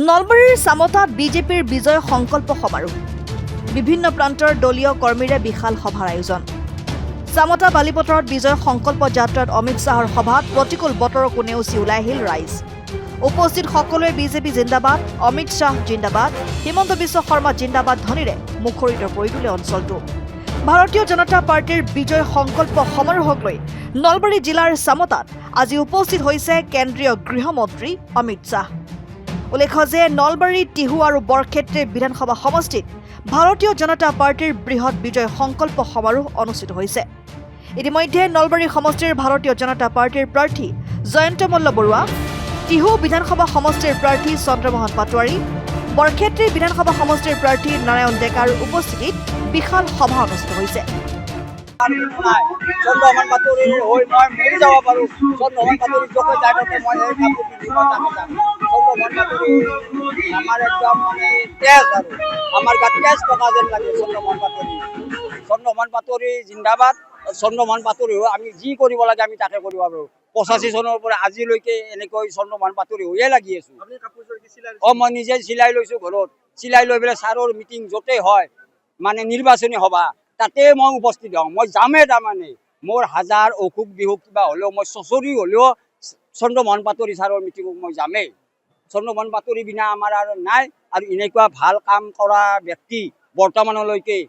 নলবাৰীৰ চামতাত বিজেপিৰ বিজয় সংকল্প সমাৰোহ বিভিন্ন প্ৰান্তৰ দলীয় কৰ্মীৰে বিশাল সভাৰ আয়োজন চামতা বালিপথৰত বিজয় সংকল্প যাত্ৰাত অমিত শাহৰ সভাত প্ৰতিকূল বতৰকো নেওচি ওলাই আহিল ৰাইজ উপস্থিত সকলোৱে বিজেপি জিন্দাবাদ অমিত শাহ জিন্দাবাদ হিমন্ত বিশ্ব শৰ্মা জিন্দাবাদ ধ্বনিৰে মুখৰিত কৰি তোলে অঞ্চলটো ভাৰতীয় জনতা পাৰ্টিৰ বিজয় সংকল্প সমাৰোহক লৈ নলবাৰী জিলাৰ চামতাত আজি উপস্থিত হৈছে কেন্দ্ৰীয় গৃহমন্ত্ৰী অমিত শাহ উল্লেখ্য যে নলবাৰী টিহু আৰু বৰক্ষেত্ৰী বিধানসভা সমষ্টিত ভাৰতীয় জনতা পাৰ্টিৰ বৃহৎ বিজয় সংকল্প সমাৰোহ অনুষ্ঠিত হৈছে ইতিমধ্যে নলবাৰী সমষ্টিৰ ভাৰতীয় জনতা পাৰ্টিৰ প্ৰাৰ্থী জয়ন্ত মল্ল বৰুৱা টিহু বিধানসভা সমষ্টিৰ প্ৰাৰ্থী চন্দ্ৰমোহন পাটোৱাৰী বৰক্ষেত্ৰী বিধানসভা সমষ্টিৰ প্ৰাৰ্থী নাৰায়ণ ডেকাৰ উপস্থিতিত বিশাল সভা অনুষ্ঠিত হৈছে চন্দ্ৰমোহন পাটোৱাৰীৰ হৈ মই মৰি যাব পাৰোঁ চন্দ্ৰমোহন পাটোৱাৰী য'তে যায় ত'তে মই এই কাপোৰ পিন্ধি মই তাতে যাম চন্দ্ৰমোহন পাটোৱাৰী আমাৰ একদম মানে তেজ আৰু আমাৰ গাত তেজ থকা যেন লাগে চন্দ্ৰমোহন পাটোৱাৰী জিন্দাবাদ চন্দ্ৰমোহন পাটোৱাৰী আমি যি কৰিব লাগে আমি তাকে কৰিব পাৰোঁ 85 চনৰ পৰা আজিলৈকে এনেকৈ চন্দ্ৰমোহন পাটোৱাৰী হৈয়ে লাগি আছোঁ মই নিজে চিলাই লৈছোঁ ঘৰত চিলাই লৈ পেলাই ছাৰৰ মিটিং য'তেই হয় মানে নিৰ্বাচনী সভা তাতে মই উপস্থিত হওঁ মই যামেই তাৰমানে মোৰ হাজাৰ অসুখ বিসুখ কিবা হ'লেও মই চচৰি হ'লেও চন্দ্ৰমোহন পাটোৱাৰী ছাৰৰ মিটিঙত মই যামেই চন্দ্ৰমোহন পাটোৱাৰী বিনা আমাৰ আৰু নাই আৰু এনেকুৱা ভাল কাম কৰা ব্যক্তি বৰ্তমানলৈকে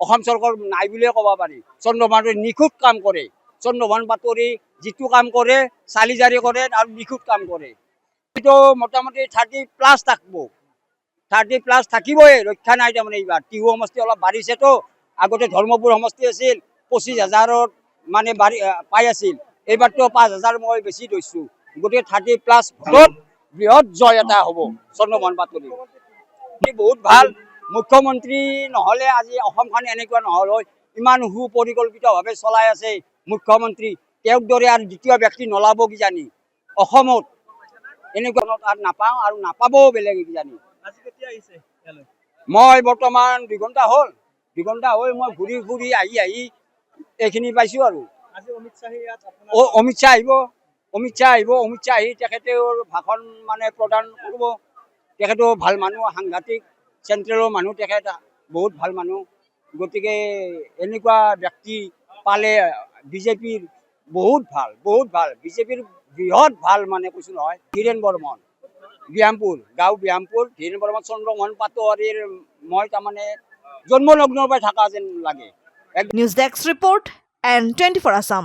অসম চৰকাৰ নাই বুলিয়ে ক'ব পাৰি চন্দ্ৰমোহন পাটোৱাৰী নিখুঁত কাম কৰে চন্দ্ৰমোহন পাটোৱাৰী যিটো কাম কৰে চালি জাৰি কৰে আৰু নিখুঁত কাম কৰে এইটো মোটামুটি 30+ থাকিব 30+ থাকিবই ৰক্ষা নাই তাৰমানে এইবাৰ টিহু সমষ্টি অলপ বাঢ়িছেতো আগতে ধৰ্মপুৰ সমষ্টি আছিল 25,000ত মানে পাই আছিল এইবাৰতো 5,000 মই বেছি ধৰিছোঁ গতিকে 30+ ভোটত বৃহৎ জয় এটা হ'ব চন্দ্ৰমোহন পাটোৱাৰী বহুত ভাল মুখ্যমন্ত্ৰী নহ'লে আজি অসমখন এনেকুৱা নহ'ল হয় ইমান সুপৰিকল্পিতভাৱে চলাই আছে মুখ্যমন্ত্ৰী তেওঁক দৰে আৰু দ্বিতীয় ব্যক্তি নলাব কিজানি অসমত এনেকুৱা আৰু নাপাওঁ আৰু নাপাবও বেলেগে কিজানি মই বৰ্তমান 2 ঘণ্টা হ'ল 2 ঘণ্টা হৈ মই ঘূৰি ঘূৰি আহি এইখিনি পাইছোঁ আৰু অমিত শ্বাহ আহি তেখেতৰ ভাষণ মানে প্ৰদান কৰিব তেখেতো ভাল মানুহ সাংঘাতিক চেণ্ট্ৰেলৰ মানুহ তেখেত বহুত ভাল মানুহ গতিকে এনেকুৱা ব্যক্তি পালে বিজেপিৰ বহুত ভাল বিজেপিৰ বৃহৎ ভাল মানে কৈছোঁ নহয় ধীৰেন বৰ্মন গাঁও ব্যায়ামপুৰ ধীৰেন বৰ্মন চন্দ্ৰমোহন পাটোৱাৰীৰ মই তাৰমানে জন্মলগ্নৰ পৰা থকা যেন লাগে news desk report N24 Assam